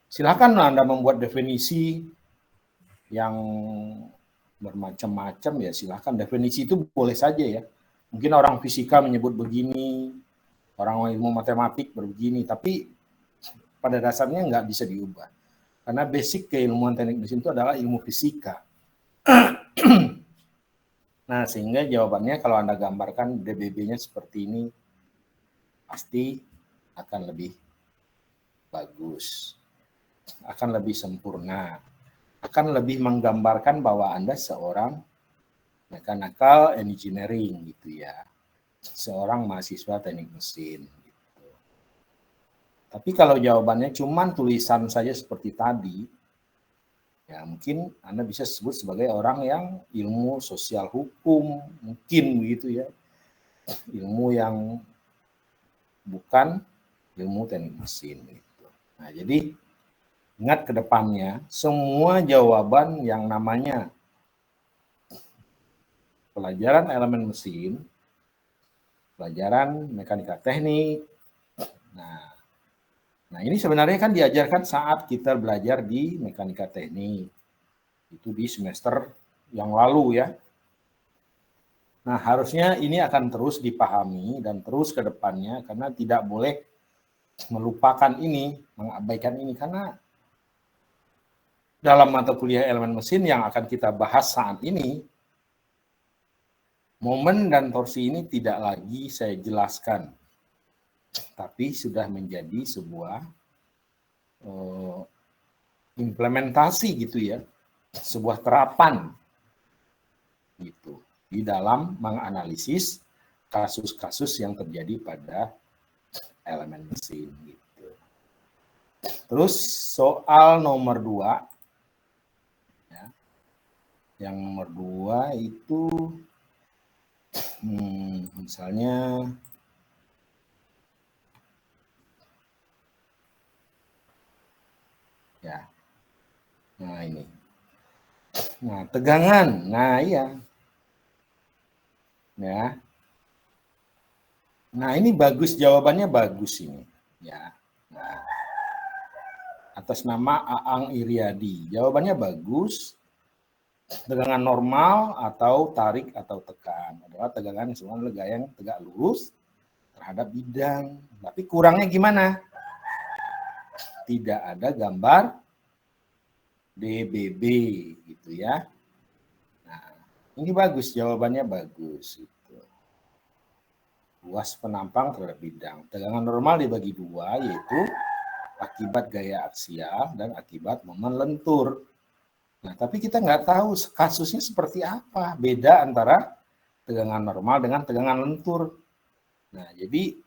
Silakan Anda membuat definisi yang bermacam-macam ya, silakan. Definisi itu boleh saja ya. Mungkin orang fisika menyebut begini, orang ilmu matematik begini, tapi pada dasarnya nggak bisa diubah. Karena basic keilmuan teknik mesin itu adalah ilmu fisika. Nah, sehingga jawabannya kalau Anda gambarkan DBB-nya seperti ini, pasti akan lebih bagus, akan lebih sempurna, akan lebih menggambarkan bahwa Anda seorang mechanical engineering gitu ya, seorang mahasiswa teknik mesin. Gitu. Tapi kalau jawabannya cuma tulisan saja seperti tadi, ya mungkin Anda bisa sebut sebagai orang yang ilmu sosial hukum, mungkin begitu ya, ilmu yang bukan ilmu teknik mesin. Gitu. Nah, jadi ingat ke depannya, semua jawaban yang namanya pelajaran elemen mesin, pelajaran mekanika teknik, nah ini sebenarnya kan diajarkan saat kita belajar di mekanika teknik, itu di semester yang lalu ya. Nah, harusnya ini akan terus dipahami dan terus ke depannya, karena tidak boleh melupakan ini, mengabaikan ini, karena dalam mata kuliah elemen mesin yang akan kita bahas saat ini, momen dan torsi ini tidak lagi saya jelaskan, tapi sudah menjadi sebuah implementasi gitu ya, sebuah terapan gitu di dalam menganalisis kasus-kasus yang terjadi pada elemen mesin gitu. Terus soal nomor 2 ya. Yang nomor 2 itu misalnya ya. Nah, ini. Nah, tegangan. Nah, iya. Ya. Nah, ini bagus, jawabannya bagus ini. Ya. Nah, atas nama Aang Iriadi. Jawabannya bagus. Tegangan normal atau tarik atau tekan adalah tegangan yang sebenarnya gaya yang tegak lurus terhadap bidang. Tapi kurangnya gimana? Tidak ada gambar DBB gitu ya. Nah, ini bagus, jawabannya bagus. Gitu. Luas penampang terhadap bidang. Tegangan normal dibagi dua, yaitu akibat gaya aksial dan akibat momen lentur. Nah, tapi kita nggak tahu kasusnya seperti apa. Beda antara tegangan normal dengan tegangan lentur. Nah, jadi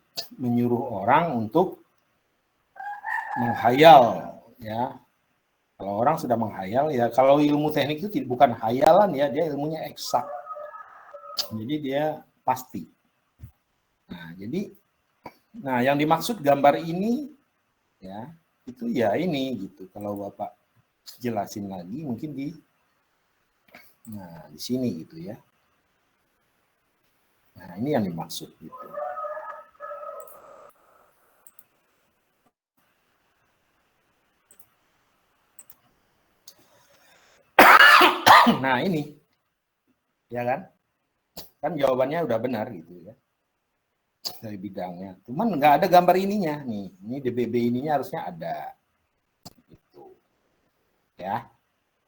menyuruh orang untuk menghayal, ya. Kalau orang sudah menghayal, ya kalau ilmu teknik itu bukan hayalan ya, dia ilmunya eksak. Jadi dia pasti. Nah, yang dimaksud gambar ini, ya, itu ya ini gitu. Kalau Bapak jelasin lagi mungkin di sini gitu ya. Nah, ini yang dimaksud gitu. Nah, ini. Ya kan? Kan jawabannya udah benar gitu ya. Dari bidangnya. Cuman nggak ada gambar ininya nih. Ini DBB ininya harusnya ada. Gitu. Ya.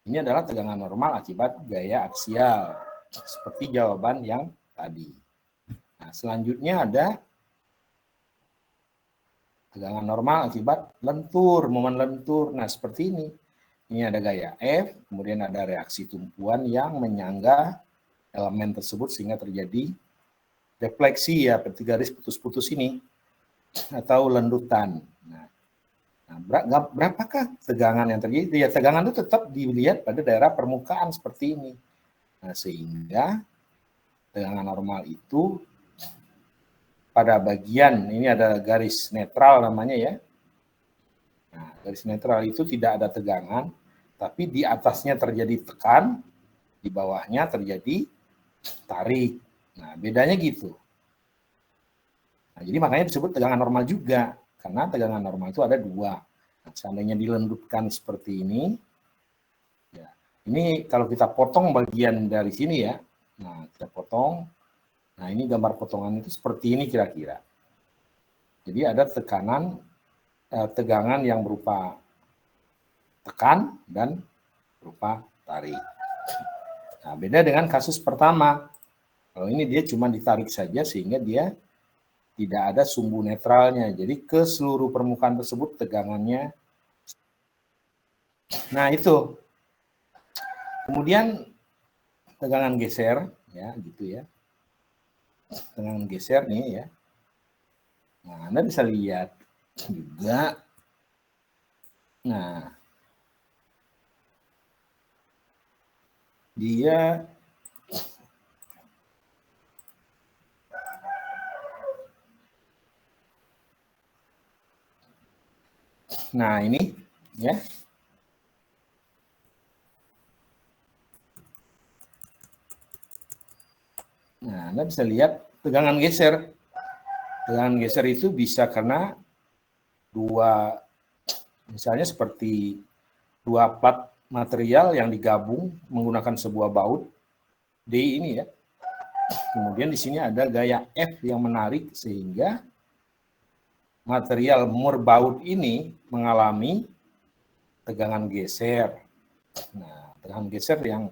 Ini adalah tegangan normal akibat gaya aksial. Seperti jawaban yang tadi. Nah, selanjutnya ada tegangan normal akibat lentur, momen lentur. Nah, seperti ini. Ini ada gaya F, kemudian ada reaksi tumpuan yang menyangga elemen tersebut sehingga terjadi defleksi ya, seperti garis putus-putus ini, atau lendutan. Nah, berapakah tegangan yang terjadi? Ya, tegangan itu tetap dilihat pada daerah permukaan seperti ini. Nah, sehingga tegangan normal itu pada bagian, ini ada garis netral namanya ya. Nah, garis netral itu tidak ada tegangan, tapi di atasnya terjadi tekan, di bawahnya terjadi tarik. Nah, bedanya gitu. Nah, jadi makanya disebut tegangan normal juga, karena tegangan normal itu ada dua. Nah, seandainya dilendutkan seperti ini, ya, ini kalau kita potong bagian dari sini ya, nah kita potong, nah ini gambar potongan itu seperti ini kira-kira. Jadi ada tegangan yang berupa tekan dan berupa tarik. Nah, beda dengan kasus pertama. Kalau ini dia cuma ditarik saja sehingga dia tidak ada sumbu netralnya. Jadi ke seluruh permukaan tersebut tegangannya. Nah, itu. Kemudian tegangan geser ya, gitu ya. Tegangan geser nih ya. Nah, Anda bisa lihat juga. Nah, dia nah ini ya. Nah, Anda bisa lihat tegangan geser. Tegangan geser itu bisa karena dua, misalnya seperti dua plat material yang digabung menggunakan sebuah baut D ini ya. Kemudian di sini ada gaya F yang menarik sehingga material murbaut ini mengalami tegangan geser. Nah, tegangan geser yang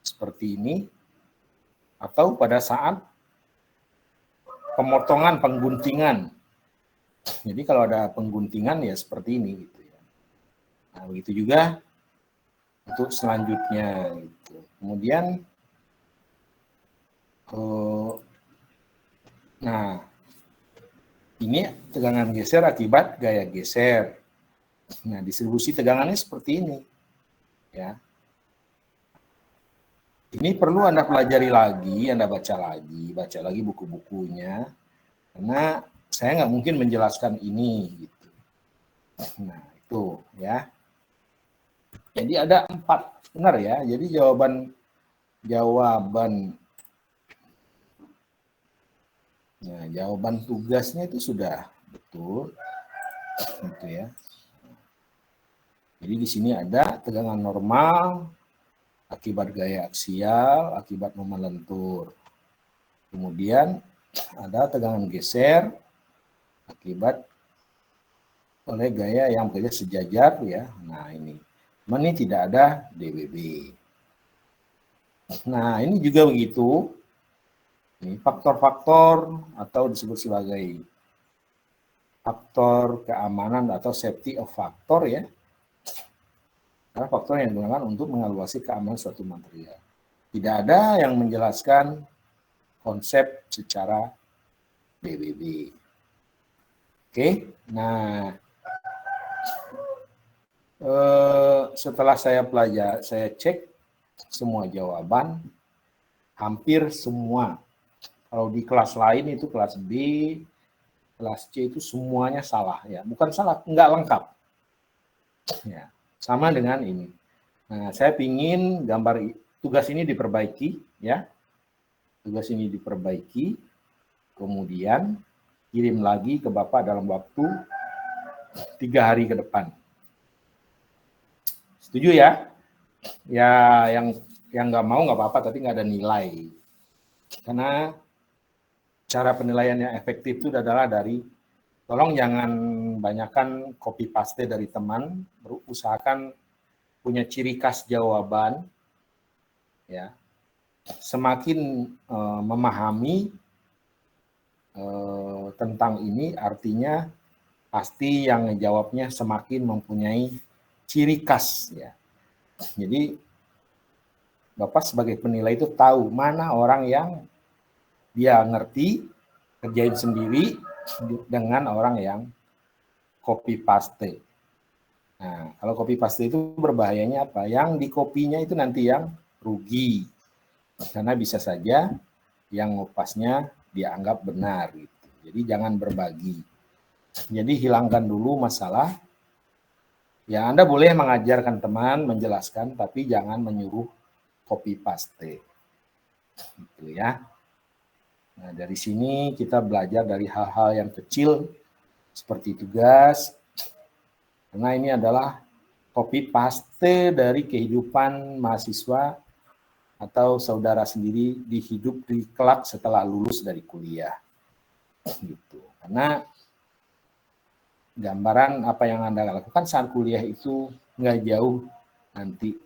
seperti ini atau pada saat pemotongan pengguntingan. Jadi kalau ada pengguntingan ya seperti ini gitu ya. Nah, begitu juga untuk selanjutnya gitu. Kemudian nah, ini tegangan geser akibat gaya geser. Nah, distribusi tegangannya seperti ini. Ya. Ini perlu Anda pelajari lagi, Anda baca lagi buku-bukunya. Karena saya nggak mungkin menjelaskan ini gitu. Nah, itu ya. Jadi ada 4, benar ya. Jadi jawaban nah, jawaban tugasnya itu sudah betul, gitu ya. Jadi di sini ada tegangan normal akibat gaya aksial, akibat momen lentur. Kemudian ada tegangan geser akibat oleh gaya yang bekerja sejajar ya. Nah ini, cuman ini tidak ada DWB. Nah ini juga begitu. Ini faktor-faktor atau disebut sebagai faktor keamanan atau safety of factor ya. Karena faktor yang digunakan untuk mengevaluasi keamanan suatu material. Tidak ada yang menjelaskan konsep secara DWB. Oke, nah setelah saya cek semua jawaban, hampir semua. Kalau di kelas lain itu kelas B, kelas C itu semuanya salah ya, bukan salah, nggak lengkap. Ya, sama dengan ini. Nah, saya ingin gambar tugas ini diperbaiki ya, tugas ini diperbaiki, kemudian kirim lagi ke Bapak dalam waktu 3 hari ke depan. Setuju ya? Ya, yang nggak mau nggak apa-apa, tapi nggak ada nilai. Karena cara penilaian yang efektif itu adalah dari, tolong jangan banyakkan copy paste dari teman, usahakan punya ciri khas jawaban, ya. Semakin memahami tentang ini, artinya pasti yang jawabnya semakin mempunyai ciri khas, ya. Jadi Bapak sebagai penilai itu tahu mana orang yang dia ngerti, kerjain sendiri, dengan orang yang copy paste. Nah, kalau copy paste itu berbahayanya apa? Yang di copy-nya itu nanti yang rugi. Karena bisa saja yang ngopasnya dianggap benar gitu. Jadi jangan berbagi. Jadi hilangkan dulu masalah. Ya, Anda boleh mengajarkan teman, menjelaskan, tapi jangan menyuruh copy paste. Gitu ya. Nah, dari sini kita belajar dari hal-hal yang kecil seperti tugas, Karena ini adalah copy paste dari kehidupan mahasiswa atau saudara sendiri di hidup di kelak setelah lulus dari kuliah. Gitu. Karena gambaran apa yang Anda lakukan saat kuliah itu nggak jauh nanti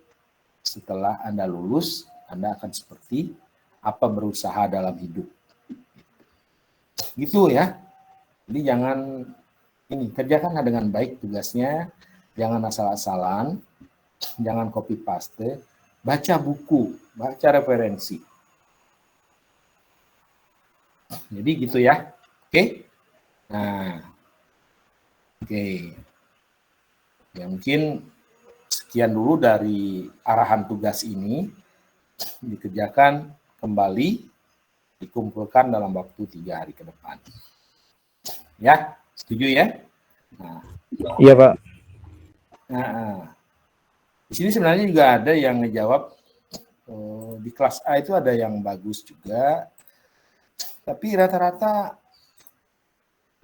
setelah Anda lulus, Anda akan seperti apa berusaha dalam hidup. Gitu ya. Jadi jangan ini, kerjakan dengan baik tugasnya, jangan asal-asalan, jangan copy paste, baca buku, baca referensi. Jadi gitu ya. Oke? Nah, oke. Ya mungkin sekian dulu dari arahan tugas ini, dikerjakan kembali, dikumpulkan dalam waktu 3 hari ke depan. Ya, setuju ya? Nah, iya Pak. Nah, di sini sebenarnya juga ada yang ngejawab di kelas A itu ada yang bagus juga, tapi rata-rata,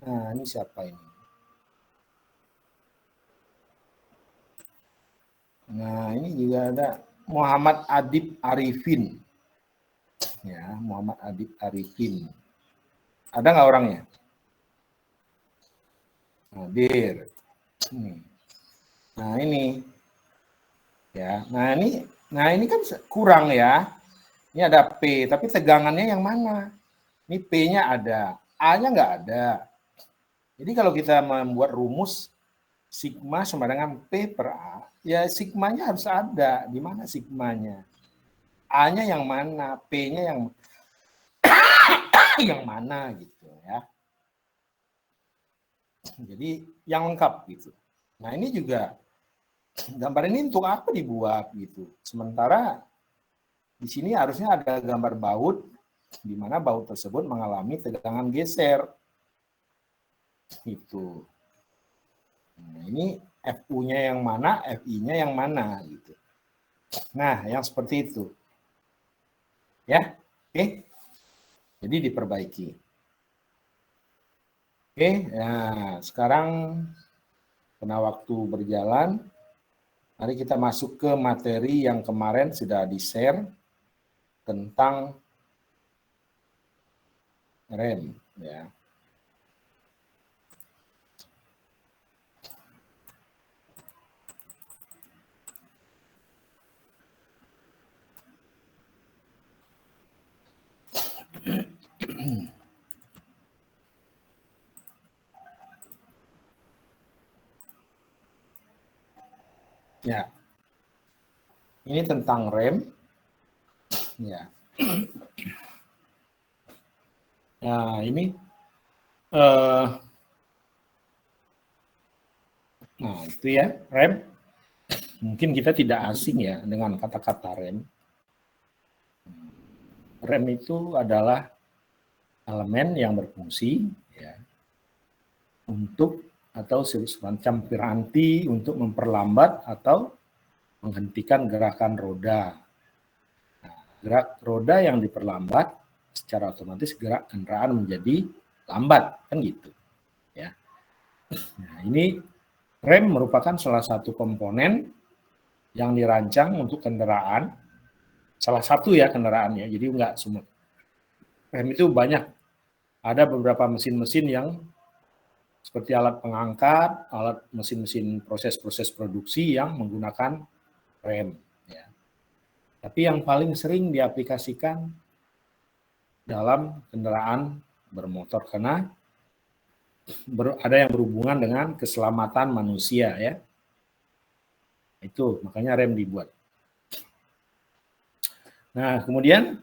nah ini siapa ini? Nah ini juga ada Muhammad Adib Arifin, ya Muhammad Adib Arifin. Ada nggak orangnya? Hadir. Nah ini, ya. Nah ini kan kurang ya. Ini ada P, tapi tegangannya yang mana? Ini P-nya ada, A-nya nggak ada. Jadi kalau kita membuat rumus sigma sama dengan P per A, ya sigmanya harus ada. Di mana sigmanya? A-nya yang mana? P-nya yang mana gitu ya. Jadi yang lengkap gitu. Nah ini juga gambar ini untuk apa dibuat gitu. Sementara di sini harusnya ada gambar baut, di mana baut tersebut mengalami tegangan geser. Itu. Nah, ini FU-nya yang mana, FI-nya yang mana gitu. Nah, yang seperti itu. Ya. Oke. Jadi diperbaiki. Oke, nah sekarang karena waktu berjalan, mari kita masuk ke materi yang kemarin sudah di-share tentang rem ya. Ya. Ini tentang rem. Ya. Nah, ini nah itu ya, rem. Mungkin kita tidak asing ya dengan kata-kata rem. Rem itu adalah elemen yang berfungsi ya, untuk atau semacam piranti untuk memperlambat atau menghentikan gerakan roda. Nah, gerak roda yang diperlambat secara otomatis gerak kendaraan menjadi lambat, kan gitu. Ya. Nah, ini rem merupakan salah satu komponen yang dirancang untuk kendaraan. Salah satu ya kendaraannya, jadi enggak semua. Rem itu banyak. Ada beberapa mesin-mesin yang seperti alat pengangkat, alat mesin-mesin proses-proses produksi yang menggunakan rem. Ya. Tapi yang paling sering diaplikasikan dalam kendaraan bermotor karena ada yang berhubungan dengan keselamatan manusia ya. Itu makanya rem dibuat. Nah, kemudian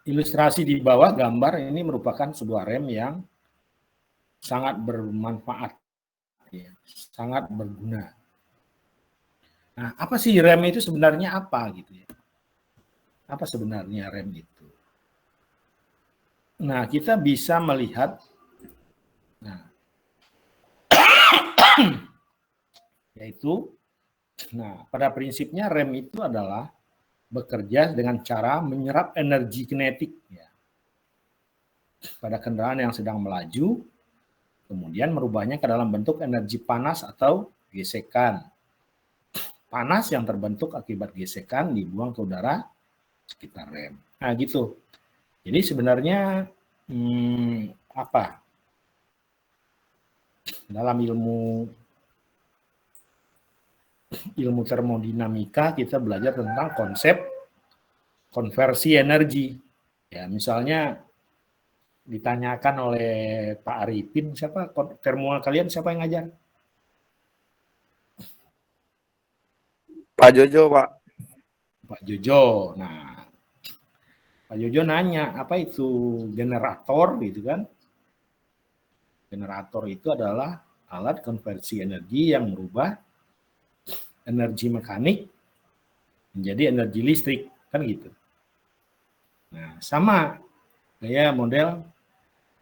ilustrasi di bawah gambar ini merupakan sebuah rem yang sangat bermanfaat, ya, sangat berguna. Nah, apa sih rem itu sebenarnya apa gitu ya? Apa sebenarnya rem itu? Nah, kita bisa melihat, nah, yaitu, nah, pada prinsipnya rem itu adalah bekerja dengan cara menyerap energi kinetik ya, pada kendaraan yang sedang melaju, kemudian merubahnya ke dalam bentuk energi panas atau gesekan. Panas yang terbentuk akibat gesekan dibuang ke udara sekitar rem. Nah, gitu. Jadi sebenarnya apa? Dalam ilmu termodinamika kita belajar tentang konsep konversi energi. Ya, misalnya ditanyakan oleh Pak Arifin, siapa termo kalian siapa yang ngajar? Pak Jojo, Pak. Pak Jojo. Nah, Pak Jojo nanya, apa itu generator gitu kan? Generator itu adalah alat konversi energi yang merubah energi mekanik menjadi energi listrik, kan gitu. Nah, sama kayak model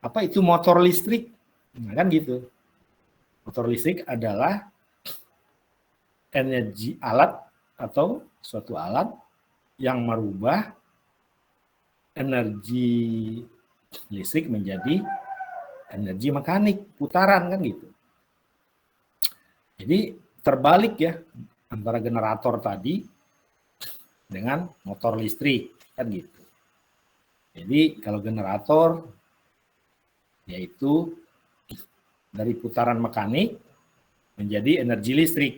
apa itu motor listrik, nah, kan gitu. Motor listrik adalah energi alat atau suatu alat yang merubah energi listrik menjadi energi mekanik, putaran, kan gitu. Jadi terbalik ya antara generator tadi dengan motor listrik, kan gitu. Jadi kalau generator yaitu dari putaran mekanik menjadi energi listrik.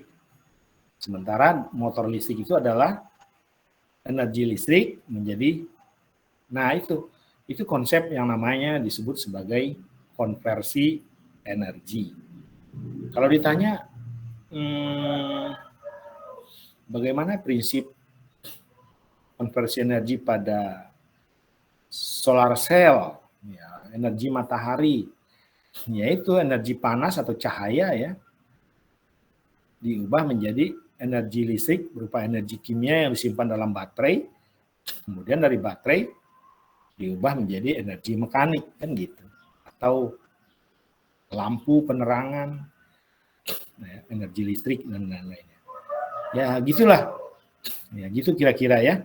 Sementara motor listrik itu adalah energi listrik menjadi, nah itu konsep yang namanya disebut sebagai konversi energi. Kalau ditanya bagaimana prinsip konversi energi pada solar cell, ya, energi matahari, yaitu energi panas atau cahaya ya, diubah menjadi energi listrik berupa energi kimia yang disimpan dalam baterai, kemudian dari baterai diubah menjadi energi mekanik, kan gitu. Atau lampu penerangan, energi listrik dan lain-lainnya. Ya gitulah, ya gitu kira-kira ya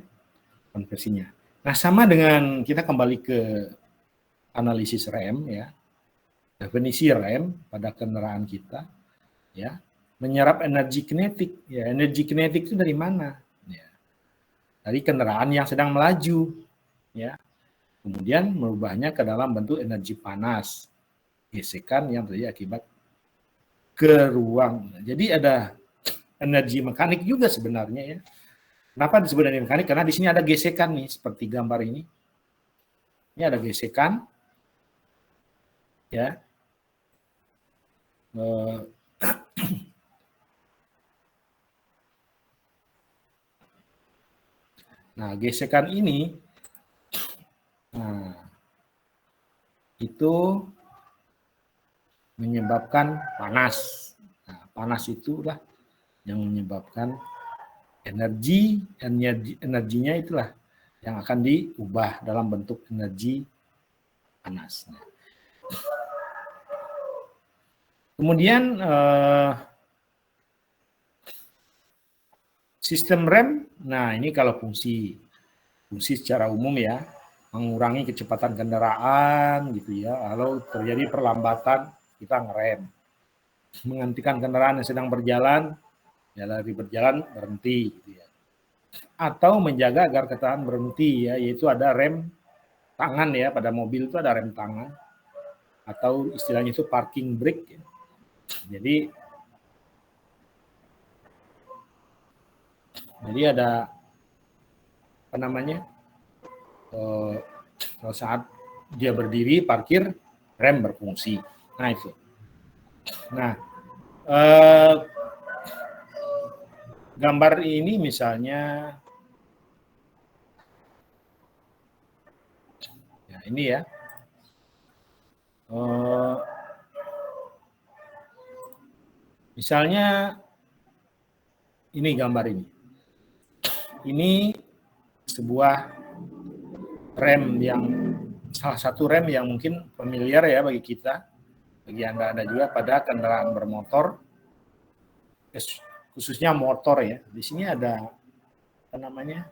konversinya. Nah sama dengan kita kembali ke analisis rem ya, definisi rem pada kendaraan kita ya, menyerap energi kinetik. Ya, energi kinetik itu dari mana? Ya, dari kendaraan yang sedang melaju ya. Kemudian merubahnya ke dalam bentuk energi panas, gesekan yang terjadi akibat ke ruang. Jadi ada energi mekanik juga sebenarnya ya. Kenapa disebut energi mekanik? Karena di sini ada gesekan nih, seperti gambar ini. Ini ada gesekan, ya. Nah, gesekan ini, nah, itu menyebabkan panas. Nah, panas itulah yang menyebabkan energinya itulah yang akan diubah dalam bentuk energi panas. Kemudian sistem rem, nah ini kalau fungsi secara umum ya, mengurangi kecepatan kendaraan gitu ya, kalau terjadi perlambatan kita ngerem, menghentikan kendaraan yang sedang berjalan, ya lari berjalan berhenti gitu ya. Atau menjaga agar kendaraan berhenti ya, yaitu ada rem tangan ya, pada mobil itu ada rem tangan atau istilahnya itu parking brake ya. Jadi ada apa namanya, saat dia berdiri parkir rem berfungsi. Nah itu. Nah gambar ini misalnya, ya ini ya, misalnya ini gambar ini. Ini sebuah rem yang salah satu rem yang mungkin familiar ya bagi kita, bagi Anda juga pada kendaraan bermotor, khususnya motor ya. Di sini ada apa namanya,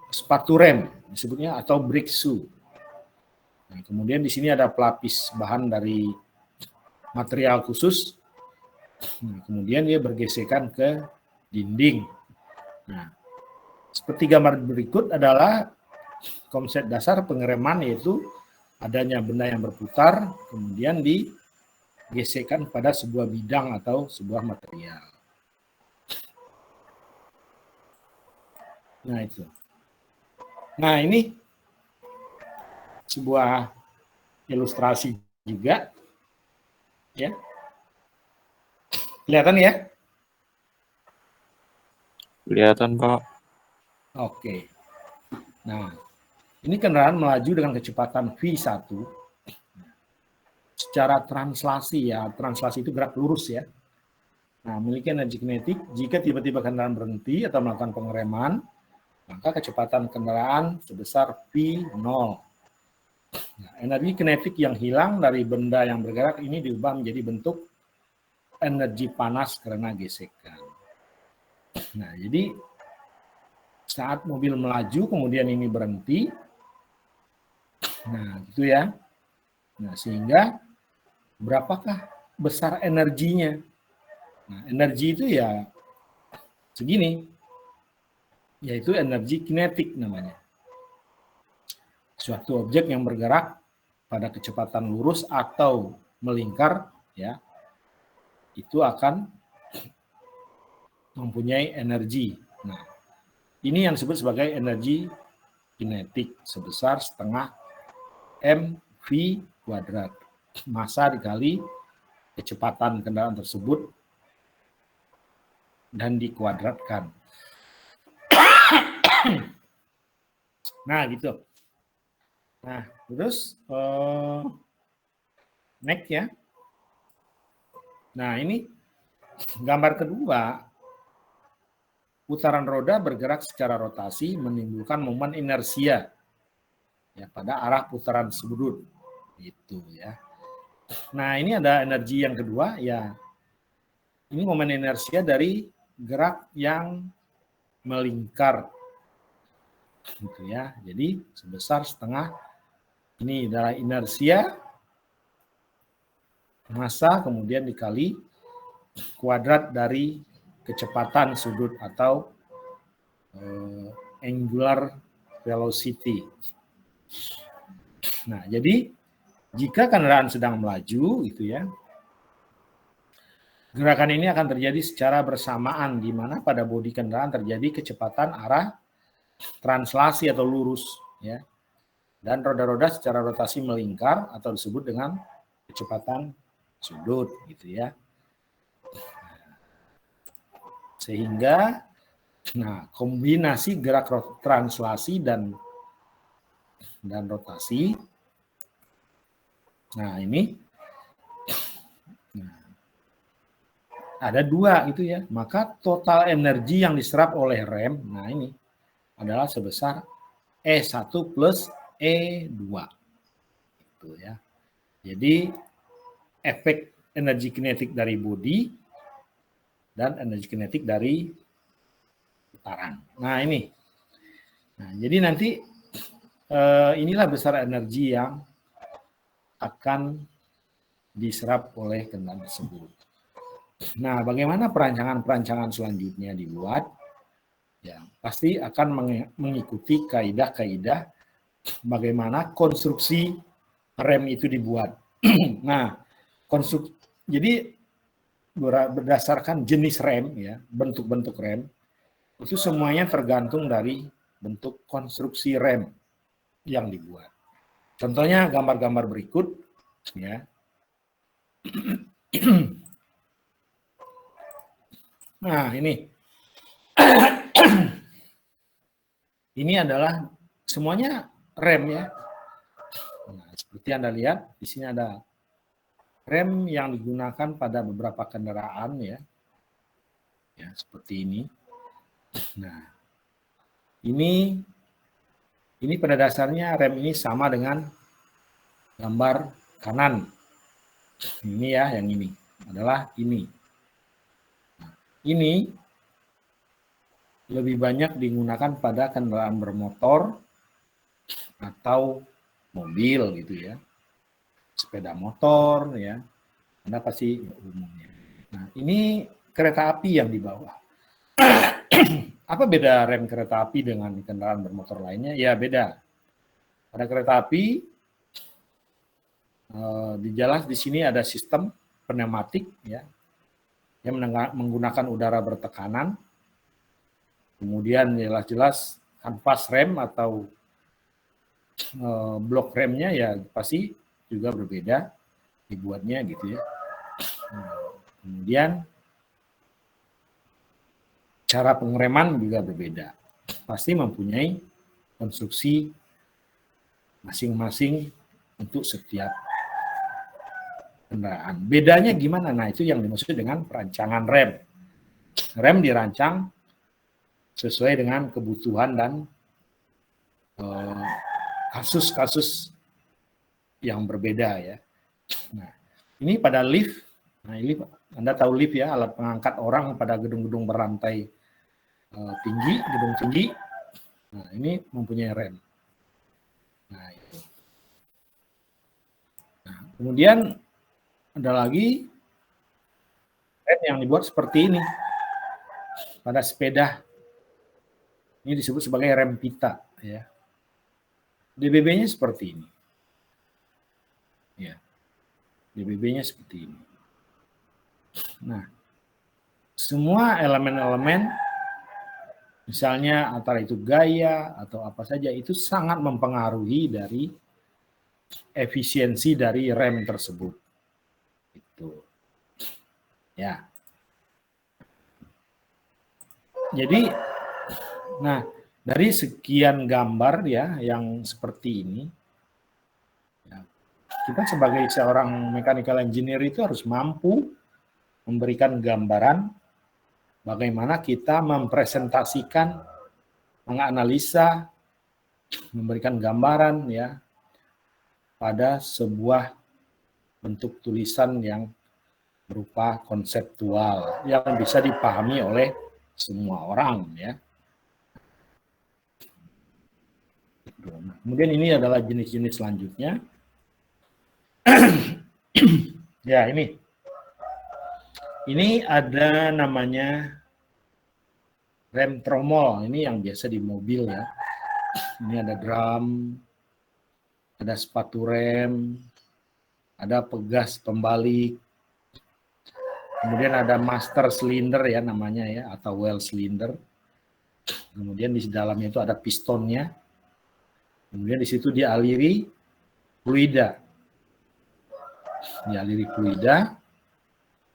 sepatu rem disebutnya atau brake shoe. Nah, kemudian di sini ada pelapis bahan dari material khusus. Nah, kemudian dia bergesekan ke dinding. Nah, seperti gambar berikut adalah konsep dasar pengereman, yaitu adanya benda yang berputar, kemudian digesekkan pada sebuah bidang atau sebuah material. Nah, itu. Nah, ini sebuah ilustrasi juga, ya. Kelihatan ya? Kelihatan, Pak. Oke. Nah, ini kendaraan melaju dengan kecepatan V1 secara translasi, ya. Translasi itu gerak lurus, ya. Nah, memiliki energi kinetik. Jika tiba-tiba kendaraan berhenti atau melakukan pengereman, maka kecepatan kendaraan sebesar V0. Nah, energi kinetik yang hilang dari benda yang bergerak ini diubah menjadi bentuk energi panas karena gesekan. Nah, jadi saat mobil melaju kemudian ini berhenti, nah gitu ya. Nah, sehingga berapakah besar energinya? Nah, energi itu ya segini, yaitu energi kinetik namanya. Suatu objek yang bergerak pada kecepatan lurus atau melingkar, ya, itu akan mempunyai energi. Nah, ini yang disebut sebagai energi kinetik sebesar setengah mv kuadrat. Massa dikali kecepatan kendaraan tersebut dan dikuadratkan. Nah, gitu. Nah, terus next ya. Nah, ini gambar kedua. Putaran roda bergerak secara rotasi menimbulkan momen inersia ya pada arah putaran tersebut. Gitu ya. Nah, ini ada energi yang kedua, ya. Ini momen inersia dari gerak yang melingkar. Gitu ya. Jadi sebesar setengah, ini adalah inersia massa kemudian dikali kuadrat dari kecepatan sudut atau angular velocity. Nah, jadi jika kendaraan sedang melaju, gitu ya, gerakan ini akan terjadi secara bersamaan, di mana pada bodi kendaraan terjadi kecepatan arah translasi atau lurus, ya, dan roda-roda secara rotasi melingkar atau disebut dengan kecepatan sudut, gitu ya. Sehingga, nah, kombinasi gerak translasi dan rotasi. Nah, ini ada dua itu ya. Maka total energi yang diserap oleh rem, nah ini adalah sebesar E1 plus E2. Itu ya. Jadi efek energi kinetik dari bodi dan energi kinetik dari putaran. Nah, ini. Nah, jadi nanti inilah besar energi yang akan diserap oleh kendaraan tersebut. Nah, bagaimana perancangan selanjutnya dibuat? Ya, pasti akan mengikuti kaidah-kaidah bagaimana konstruksi rem itu dibuat. Nah, jadi berdasarkan jenis rem, ya, bentuk-bentuk rem, itu semuanya tergantung dari bentuk konstruksi rem yang dibuat. Contohnya gambar-gambar berikut, ya. Nah, ini. Ini adalah semuanya rem, ya. Nah, seperti Anda lihat, di sini ada rem yang digunakan pada beberapa kendaraan, ya. Ya, seperti ini. Nah, ini pada dasarnya rem ini sama dengan gambar kanan. Ini ya, yang ini adalah ini. Nah, ini lebih banyak digunakan pada kendaraan bermotor atau mobil gitu ya, sepeda motor ya, Anda pasti umumnya. Nah, ini kereta api yang di bawah. Apa beda rem kereta api dengan kendaraan bermotor lainnya? Ya beda. Pada kereta api, jelas di sini ada sistem pneumatik ya, yang menggunakan udara bertekanan. Kemudian jelas-jelas kanvas rem atau blok remnya ya pasti juga berbeda dibuatnya gitu ya. Kemudian cara pengereman juga berbeda. Pasti mempunyai konstruksi masing-masing untuk setiap kendaraan. Bedanya gimana? Nah, itu yang dimaksud dengan perancangan rem. Rem dirancang sesuai dengan kebutuhan dan kasus-kasus yang berbeda ya. Nah, ini pada lift. Nah, ini Anda tahu lift ya, alat pengangkat orang pada gedung-gedung berantai tinggi, gedung tinggi. Nah, ini mempunyai rem. Nah, itu. Nah, kemudian ada lagi rem yang dibuat seperti ini pada sepeda. Ini disebut sebagai rem pita ya. DBB-nya seperti ini. Ya. DBB-nya seperti ini. Nah, semua elemen-elemen misalnya antara itu gaya atau apa saja itu sangat mempengaruhi dari efisiensi dari rem tersebut. Itu. Ya. Jadi nah, dari sekian gambar ya yang seperti ini, ya, kita sebagai seorang mechanical engineer itu harus mampu memberikan gambaran bagaimana kita mempresentasikan, menganalisa, memberikan gambaran ya pada sebuah bentuk tulisan yang berupa konseptual yang bisa dipahami oleh semua orang ya. Kemudian ini adalah jenis-jenis selanjutnya. Ya, ini. Ini ada namanya rem tromol. Ini yang biasa di mobil ya. Ini ada drum, ada sepatu rem, ada pegas pembalik. Kemudian ada master cylinder ya namanya ya, atau well cylinder. Kemudian di dalamnya itu ada pistonnya. Kemudian di situ dialiri fluida. Dialiri fluida.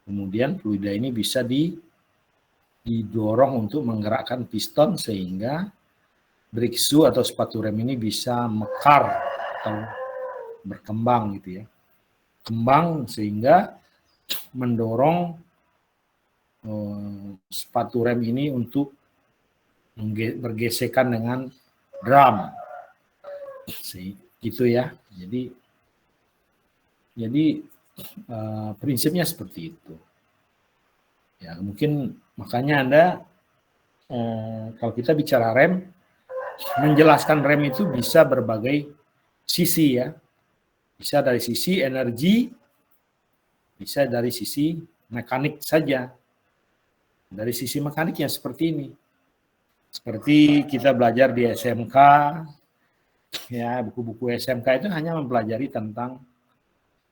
Kemudian fluida ini bisa didorong untuk menggerakkan piston sehingga brake shoe atau sepatu rem ini bisa mekar atau berkembang gitu ya. Kembang sehingga mendorong sepatu rem ini untuk bergesekan dengan drum. Gitu ya. Jadi prinsipnya seperti itu. Ya, mungkin makanya Anda kalau kita bicara rem, menjelaskan rem itu bisa berbagai sisi ya. Bisa dari sisi energi, bisa dari sisi mekanik saja. Dari sisi mekaniknya seperti ini. Seperti kita belajar di SMK, ya buku-buku SMK itu hanya mempelajari tentang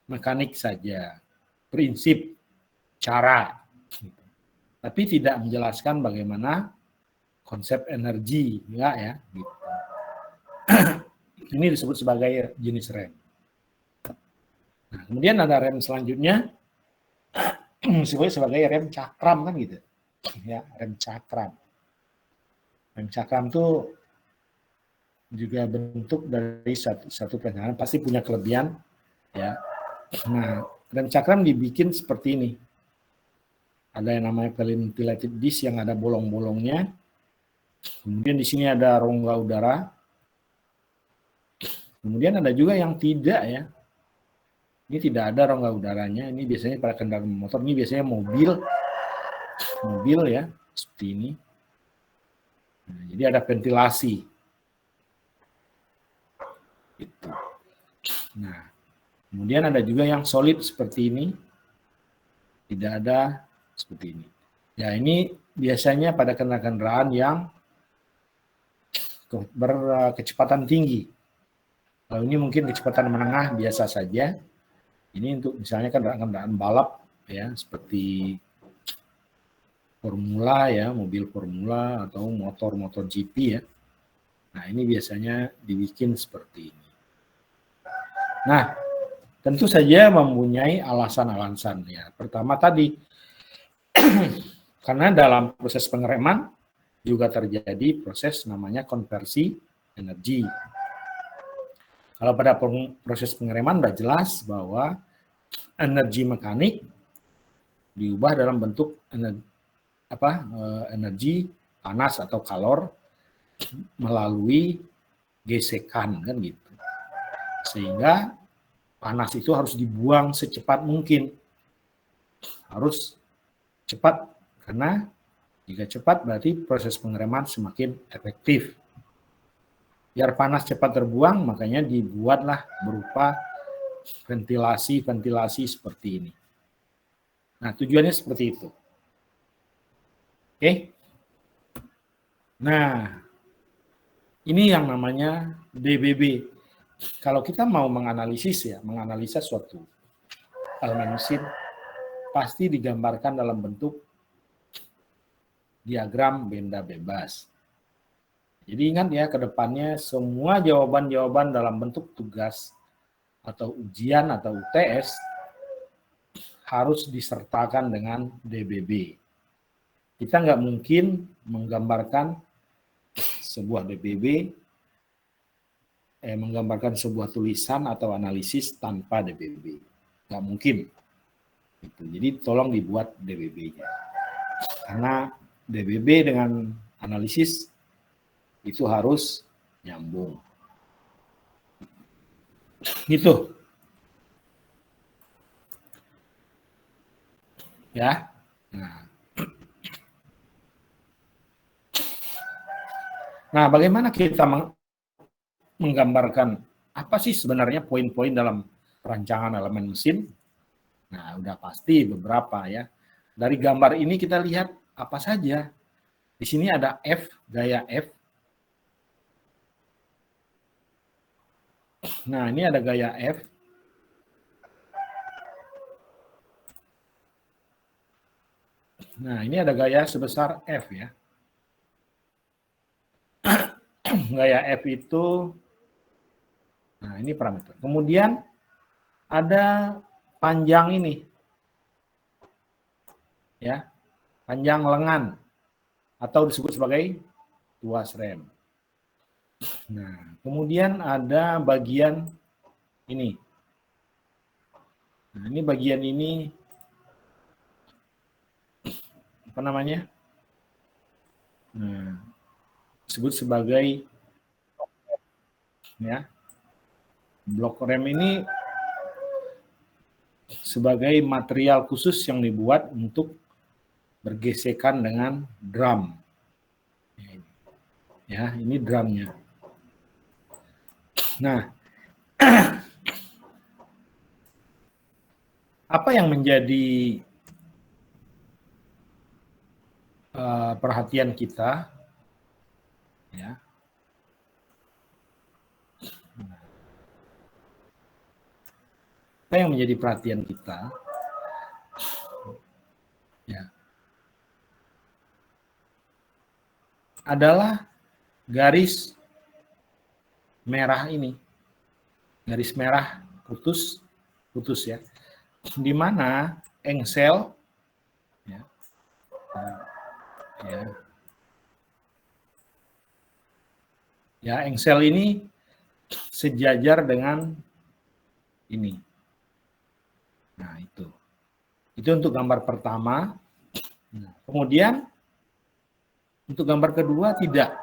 mekanik saja, prinsip, cara. Tapi tidak menjelaskan bagaimana konsep energi, enggak ya. Gitu. Ini disebut sebagai jenis rem. Nah, kemudian ada rem selanjutnya, disebut sebagai rem cakram kan gitu. Ya, rem cakram. Rem cakram itu juga bentuk dari satu perencanaan, pasti punya kelebihan. Ya. Nah, rem cakram dibikin seperti ini. Ada yang namanya ventilated disc yang ada bolong-bolongnya. Kemudian di sini ada rongga udara. Kemudian ada juga yang tidak ya. Ini tidak ada rongga udaranya. Ini biasanya pada kendaraan motor. Ini biasanya mobil ya, seperti ini. Nah, jadi ada ventilasi. Gitu. Nah, kemudian ada juga yang solid seperti ini, tidak ada seperti ini. Ya, ini biasanya pada kendaraan yang berkecepatan tinggi. Kalau ini mungkin kecepatan menengah biasa saja. Ini untuk misalnya kendaraan balap ya, seperti formula ya, mobil formula atau motor GP ya. Nah, ini biasanya dibikin seperti ini. Nah, tentu saja mempunyai alasan-alasan ya. Pertama tadi, karena dalam proses pengereman juga terjadi proses namanya konversi energi. Kalau pada proses pengereman sudah jelas bahwa energi mekanik diubah dalam bentuk energi panas atau kalor melalui gesekan kan gitu. Sehingga panas itu harus dibuang secepat mungkin. Harus cepat, karena jika cepat berarti proses pengereman semakin efektif. Biar panas cepat terbuang, makanya dibuatlah berupa ventilasi seperti ini. Nah, tujuannya seperti itu. Oke. Nah, ini yang namanya DBB. Kalau kita mau menganalisa suatu elemen mesin, pasti digambarkan dalam bentuk diagram benda bebas. Jadi ingat ya, ke depannya semua jawaban-jawaban dalam bentuk tugas atau ujian atau UTS harus disertakan dengan DBB. Kita nggak mungkin menggambarkan sebuah DBB, menggambarkan sebuah tulisan atau analisis tanpa DBB. Nggak mungkin. Jadi tolong dibuat DBB-nya. Karena DBB dengan analisis itu harus nyambung. Gitu. Ya. Nah, bagaimana kita menggambarkan apa sih sebenarnya poin-poin dalam perancangan elemen mesin? Nah, udah pasti beberapa ya. Dari gambar ini kita lihat apa saja. Di sini ada F, gaya F. Nah, ini ada gaya F. Nah, ini ada gaya sebesar F ya. Gaya F itu, nah ini parameter. Kemudian ada panjang ini. Ya, panjang lengan atau disebut sebagai tuas rem. Nah, kemudian ada bagian ini. Nah, ini bagian ini apa namanya? Nah, disebut sebagai ya, blok rem ini sebagai material khusus yang dibuat untuk bergesekan dengan drum. Ya, ini drumnya. Nah, apa yang menjadi perhatian kita? Ya. Apa yang menjadi perhatian kita? Ya. Adalah garis merah ini. Garis merah putus ya. Di mana engsel ya, engsel ini sejajar dengan ini. Nah, itu untuk gambar pertama. Nah, kemudian untuk gambar kedua tidak.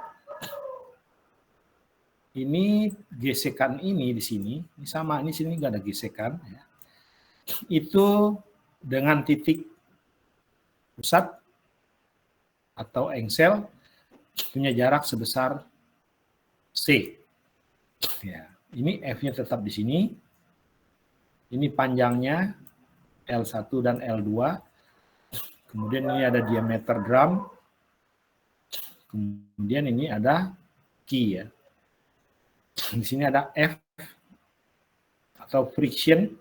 Ini gesekan ini di sini, ini sama, ini sini nggak ada gesekan. Ya. Itu dengan titik pusat atau engsel punya jarak sebesar C. Ya, ini F-nya tetap di sini. Ini panjangnya L1 dan L2. Kemudian ini ada diameter drum. Kemudian ini ada key ya. Di sini ada F atau friction.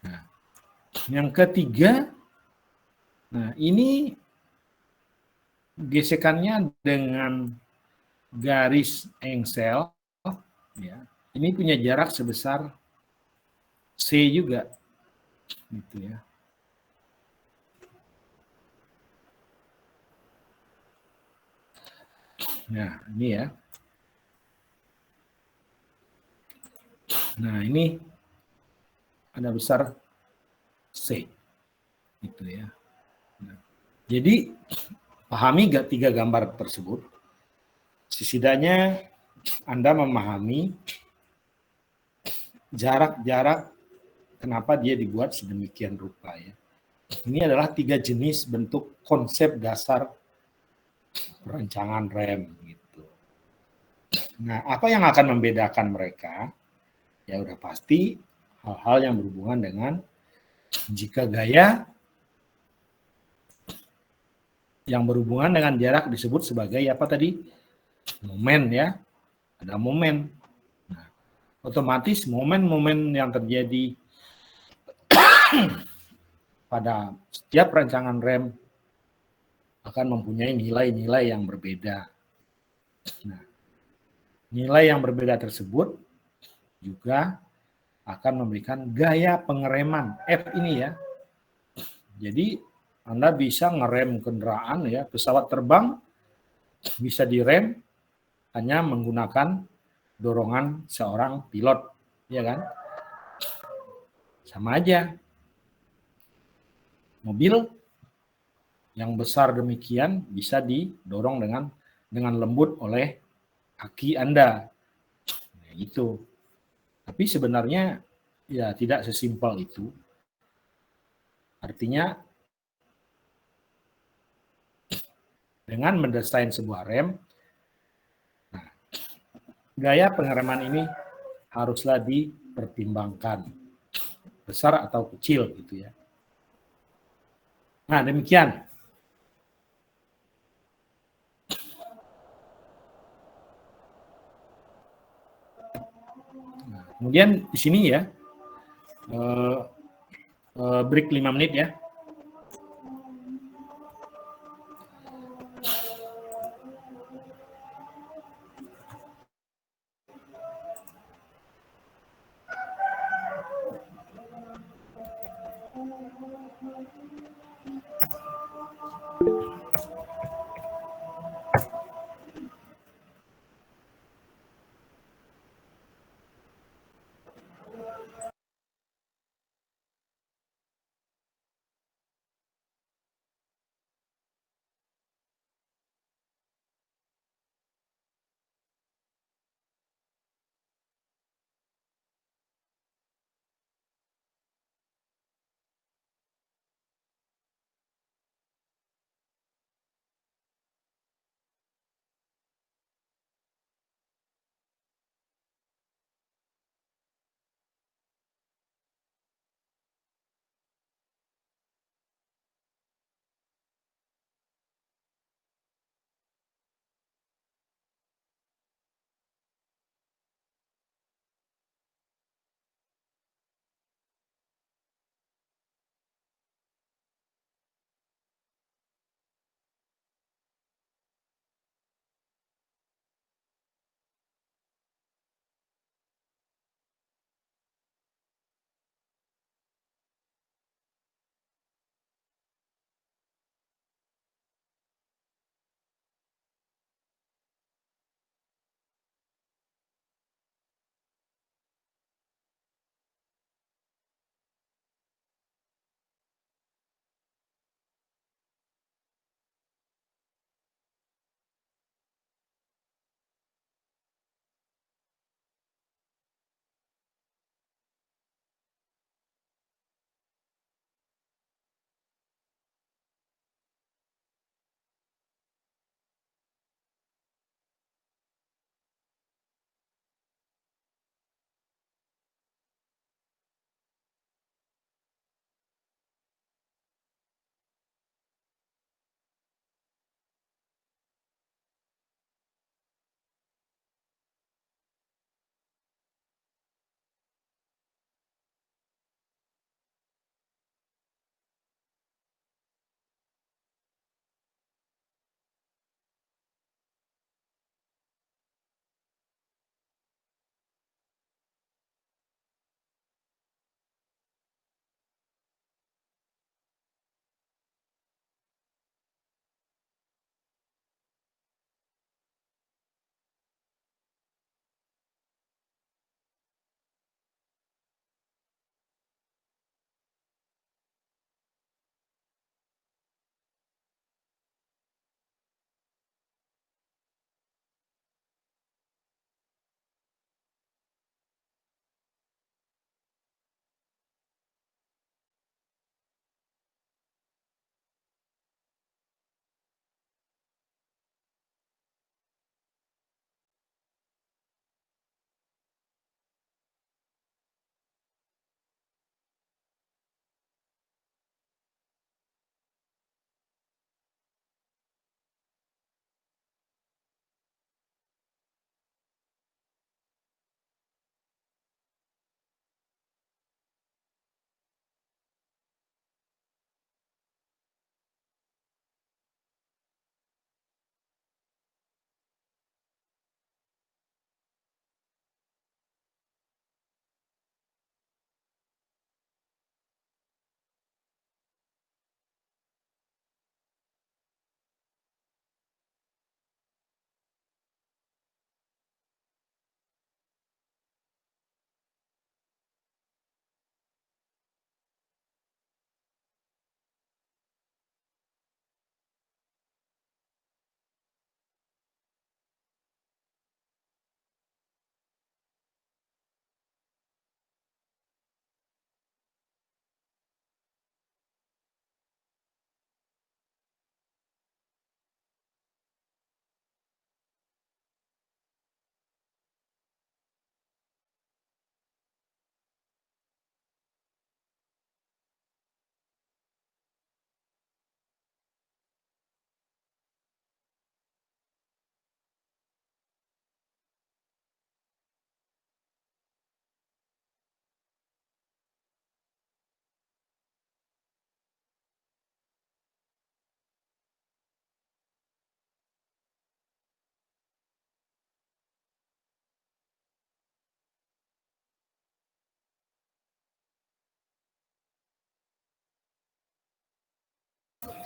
Nah, yang ketiga, nah ini gesekannya dengan garis engsel, ya. Ini punya jarak sebesar C juga, gitu ya. Nah, ini ya. Nah, ini ada besar C, gitu ya. Nah, jadi pahami gak 3 gambar tersebut? Setidaknya Anda memahami jarak-jarak kenapa dia dibuat sedemikian rupa ya. Ini adalah 3 jenis bentuk konsep dasar perancangan rem gitu. Nah, apa yang akan membedakan mereka? Ya udah pasti hal-hal yang berhubungan dengan jika gaya yang berhubungan dengan jarak disebut sebagai apa tadi? Momen ya. Ada momen. Nah, otomatis momen-momen yang terjadi pada setiap rancangan rem akan mempunyai nilai-nilai yang berbeda. Nah, nilai yang berbeda tersebut juga akan memberikan gaya pengereman F ini ya. Jadi Anda bisa ngerem kendaraan ya, pesawat terbang bisa direm hanya menggunakan dorongan seorang pilot, ya kan? Sama aja. Mobil yang besar demikian bisa didorong dengan lembut oleh kaki Anda. Nah, itu. Tapi sebenarnya ya tidak sesimpel itu. Artinya dengan mendesain sebuah rem, nah, gaya pengereman ini haruslah dipertimbangkan besar atau kecil gitu ya. Nah, demikian. Nah, kemudian di sini ya break 5 menit ya.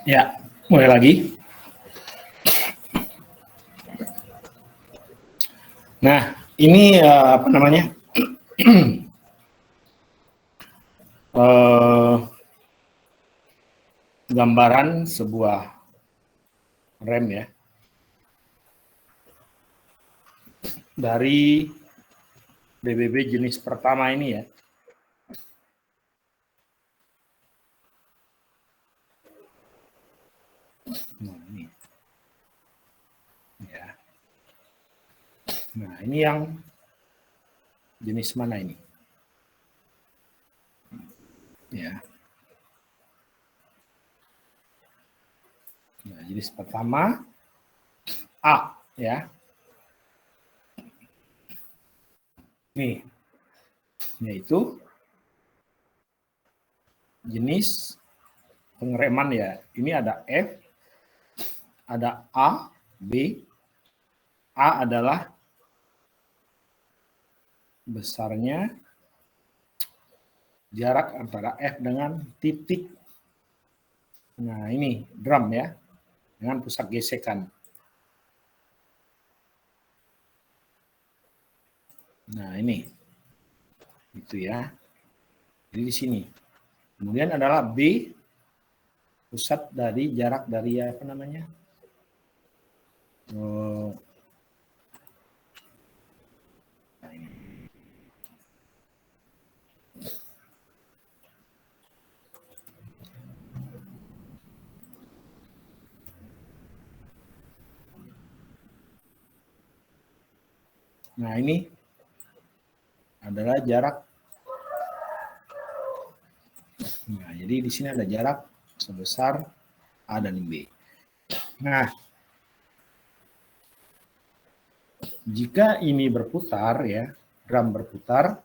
Ya, mulai lagi. Nah, ini apa namanya? Gambaran sebuah rem ya. Dari BBB jenis pertama ini ya. Nah, ini. Ya. Nah, ini yang jenis mana ini? Ya. Nah, jenis pertama A ya. Nih. Yaitu jenis pengereman ya. Ini ada F, ada A, B. A adalah besarnya jarak antara F dengan titik. Nah, ini drum ya, dengan pusat gesekan. Nah, ini. Itu ya. Jadi di sini. Kemudian adalah B, pusat dari jarak dari apa namanya? Nah, ini. Nah, ini adalah jarak. Nah, jadi di sini ada jarak sebesar A dan B. Nah, jika ini berputar ya, drum berputar,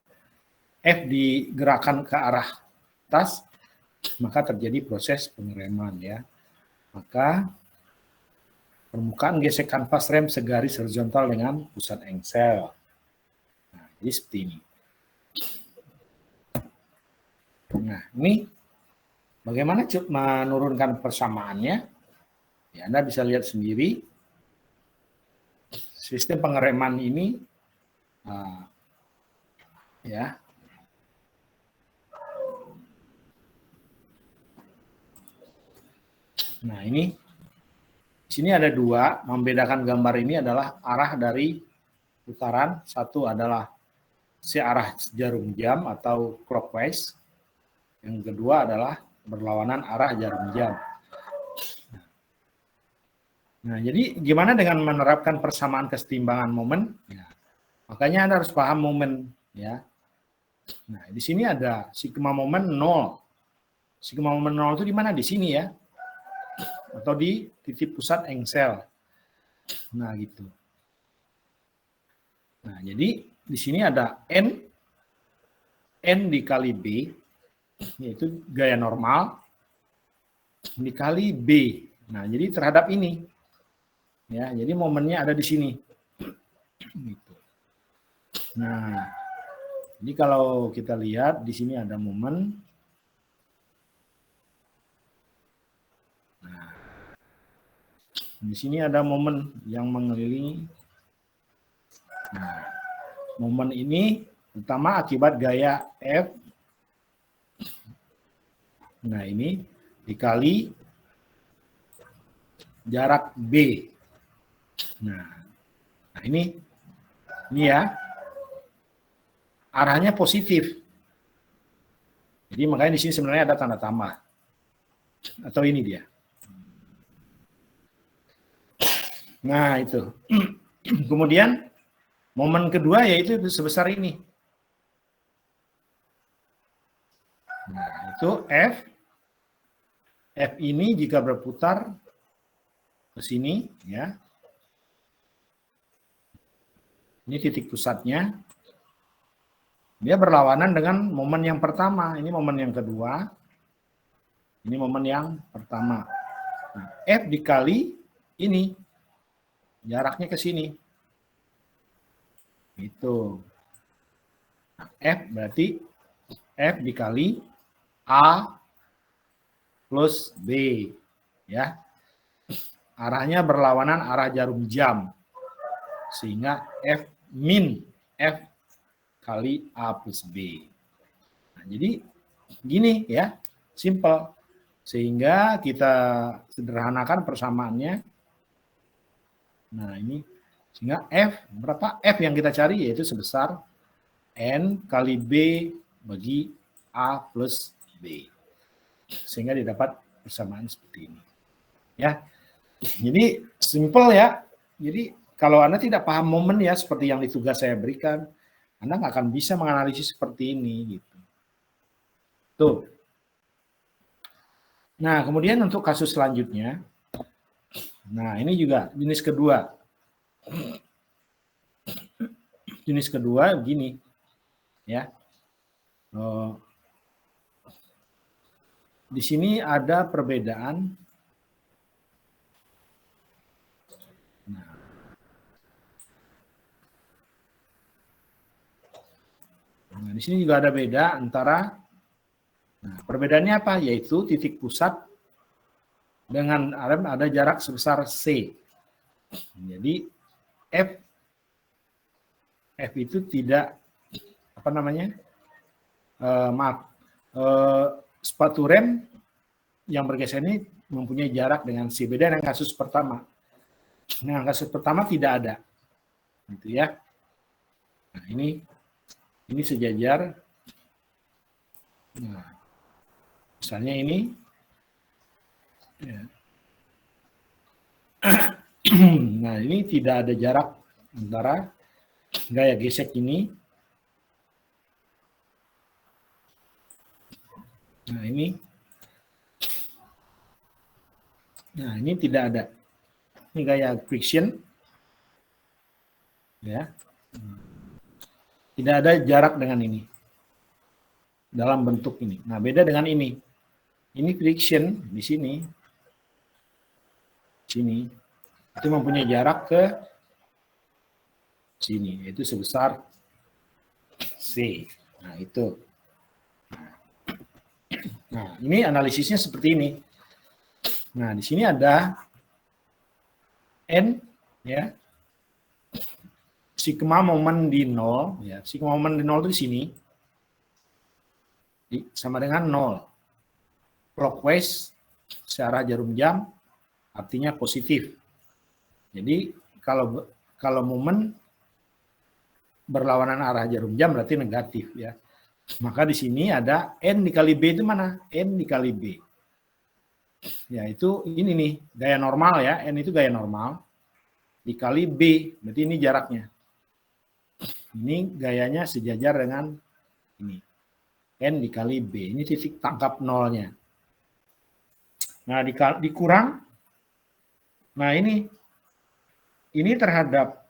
F digerakkan ke arah atas, maka terjadi proses pengereman ya. Maka permukaan gesek kanvas rem segaris horizontal dengan pusat engsel. Nah, jadi seperti ini. Nah, ini bagaimana menurunkan persamaannya? Ya, Anda bisa lihat sendiri. Sistem pengereman ini, ya. Nah, ini di sini ada dua, membedakan gambar ini adalah arah dari putaran. Satu adalah searah jarum jam atau clockwise. Yang kedua adalah berlawanan arah jarum jam. Nah, jadi gimana dengan menerapkan persamaan kesetimbangan momen? Ya, makanya Anda harus paham momen ya. Nah, di sini ada sigma momen 0. Sigma momen 0 itu di mana? Di sini ya. Atau di titik pusat engsel. Nah, gitu. Nah, jadi di sini ada N dikali B, yaitu gaya normal, dikali B. Nah, jadi terhadap ini. Ya, jadi momennya ada di sini. Gitu. Nah, jadi kalau kita lihat di sini ada momen. Nah, di sini ada momen yang mengelilingi. Nah, momen ini pertama akibat gaya F. Nah, ini dikali jarak B. Nah ini ya. Arahnya positif. Jadi makanya di sini sebenarnya ada tanda tambah. Atau ini dia. Nah, itu. Kemudian momen kedua yaitu sebesar ini. Nah, itu F. F ini jika berputar ke sini ya. Ini titik pusatnya. Dia berlawanan dengan momen yang pertama. Ini momen yang kedua. Ini momen yang pertama. Nah, F dikali ini. Jaraknya ke sini. Itu. Nah, F berarti F dikali A plus B. ya. Arahnya berlawanan arah jarum jam. Sehingga F min F kali A plus B. Nah, jadi gini ya, simple. Sehingga kita sederhanakan persamaannya. Nah ini, sehingga F, berapa F yang kita cari yaitu sebesar N kali B bagi A plus B. Sehingga didapat persamaan seperti ini. Ya, jadi simple ya. Jadi kalau Anda tidak paham momen ya seperti yang di tugas saya berikan, Anda nggak akan bisa menganalisis seperti ini gitu. Tuh. Nah, kemudian untuk kasus selanjutnya, nah ini juga jenis kedua. Jenis kedua begini, ya. Di sini ada perbedaan. Nah, di sini juga ada beda antara, nah, perbedaannya apa? Yaitu titik pusat dengan ada jarak sebesar C. Jadi F itu tidak apa namanya? Sepatu rem yang bergeser ini mempunyai jarak dengan C. Beda dengan kasus pertama. Nah, kasus pertama tidak ada, gitu ya. Nah, ini sejajar. Nah, misalnya ini. Ya. Nah, ini tidak ada jarak antara gaya gesek ini. Nah, ini tidak ada. Ini gaya friction. Ya. Tidak ada jarak dengan ini. Dalam bentuk ini. Nah, beda dengan ini. Ini friction di sini. Sini. Itu mempunyai jarak ke sini, yaitu sebesar C. Nah, itu. Nah, ini analisisnya seperti ini. Nah, di sini ada N, ya. Sigma momen di 0, ya. Sigma momen di 0 itu di sini. Sama dengan 0. Clockwise, searah jarum jam, artinya positif. Jadi, kalau momen berlawanan arah jarum jam berarti negatif, ya. Maka di sini ada N dikali B itu mana? N dikali B. Ya, itu ini nih, gaya normal ya. N itu gaya normal. Dikali B, berarti ini jaraknya. Ini gayanya sejajar dengan ini. N dikali B. Ini titik tangkap nolnya. Nah, dikurang. Nah, ini terhadap,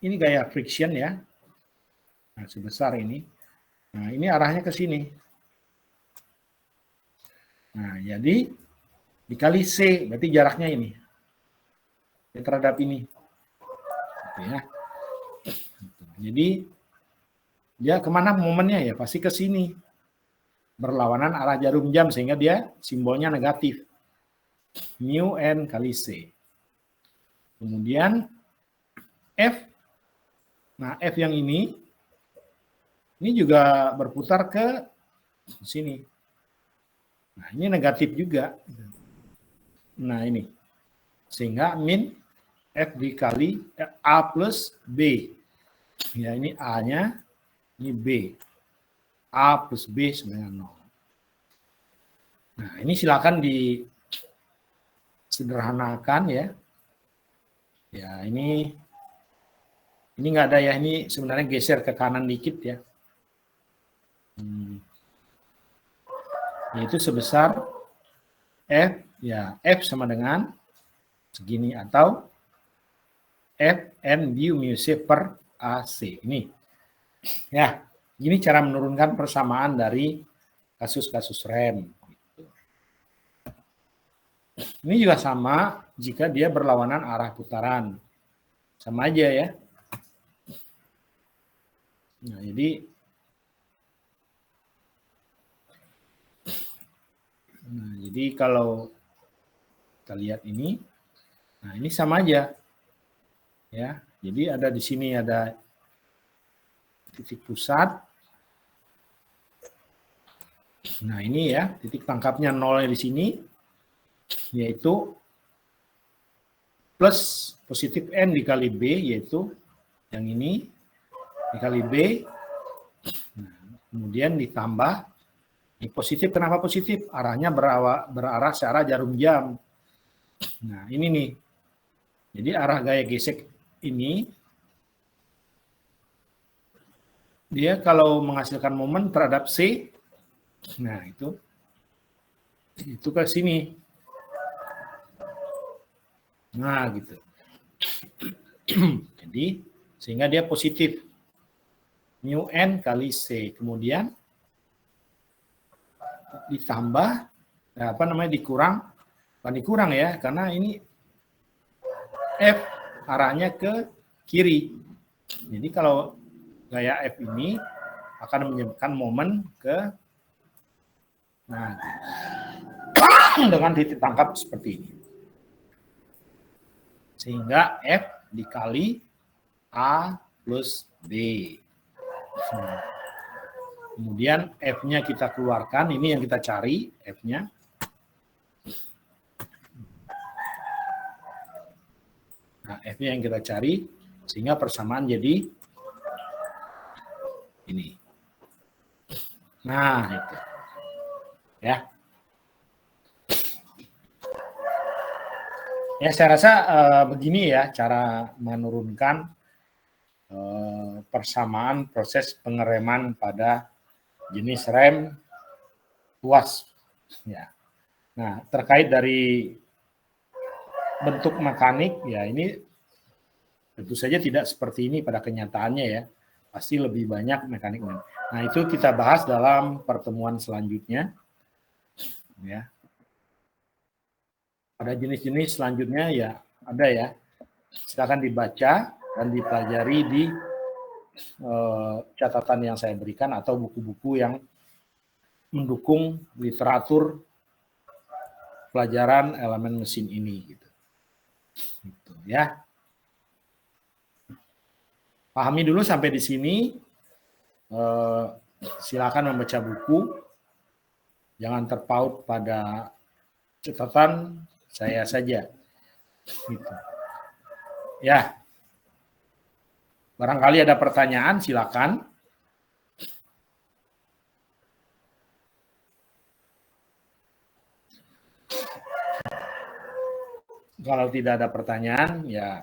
ini gaya friction ya. Nah, sebesar ini. Nah, ini arahnya ke sini. Nah, jadi dikali C, berarti jaraknya ini. Terhadap ini. Gitu ya. Jadi, dia kemana momennya ya? Pasti ke sini. Berlawanan arah jarum jam, sehingga dia simbolnya negatif. Mu N kali C. Kemudian, F. Nah, F yang ini juga berputar ke sini. Nah, ini negatif juga. Nah, ini. Sehingga min F dikali A plus B. Ya, ini A-nya, ini B. A plus B sama dengan 0. Nah, ini silakan disederhanakan ya. Ya, ini nggak ada ya, ini sebenarnya geser ke kanan dikit ya. Yaitu sebesar F, ya F sama dengan segini atau F N mu C per AC. Ini. Ya, ini cara menurunkan persamaan dari kasus-kasus rem. Ini juga sama jika dia berlawanan arah putaran. Sama aja ya. Nah, jadi kalau Kita lihat ini. Nah, ini sama aja. Ya, jadi ada di sini ada titik pusat. Nah, ini ya, titik tangkapnya nolnya di sini, yaitu plus positif N dikali B, yaitu yang ini, dikali B. Nah, kemudian ditambah, ini positif, kenapa positif? Arahnya berarah searah jarum jam. Nah, ini nih. Jadi arah gaya gesek ini, dia kalau menghasilkan momen terhadap C, nah itu ke sini. Nah, gitu. Jadi, sehingga dia positif. Mu N kali C. Kemudian, ditambah, bukan dikurang ya, karena ini F arahnya ke kiri. Jadi kalau gaya F ini akan menyebabkan momen ke, nah, dengan titik tangkap seperti ini. Sehingga F dikali A plus B. Nah, kemudian F-nya kita keluarkan, ini yang kita cari, F-nya. Nah, F-nya yang kita cari, sehingga persamaan jadi ini. Nah, itu. Ya. Ya, saya rasa begini ya cara menurunkan persamaan proses pengereman pada jenis rem tuas. Ya. Nah, terkait dari bentuk mekanik, ya ini tentu saja tidak seperti ini pada kenyataannya ya. Pasti lebih banyak mekanik. Nah, itu kita bahas dalam pertemuan selanjutnya. Ya. Pada jenis-jenis selanjutnya ya ada ya. Silakan dibaca dan dipelajari di catatan yang saya berikan atau buku-buku yang mendukung literatur pelajaran elemen mesin ini gitu ya. Pahami dulu sampai di sini. Silakan membaca buku. Jangan terpaut pada catatan saya saja. Gitu. Ya. Barangkali ada pertanyaan, silakan. Kalau tidak ada pertanyaan, ya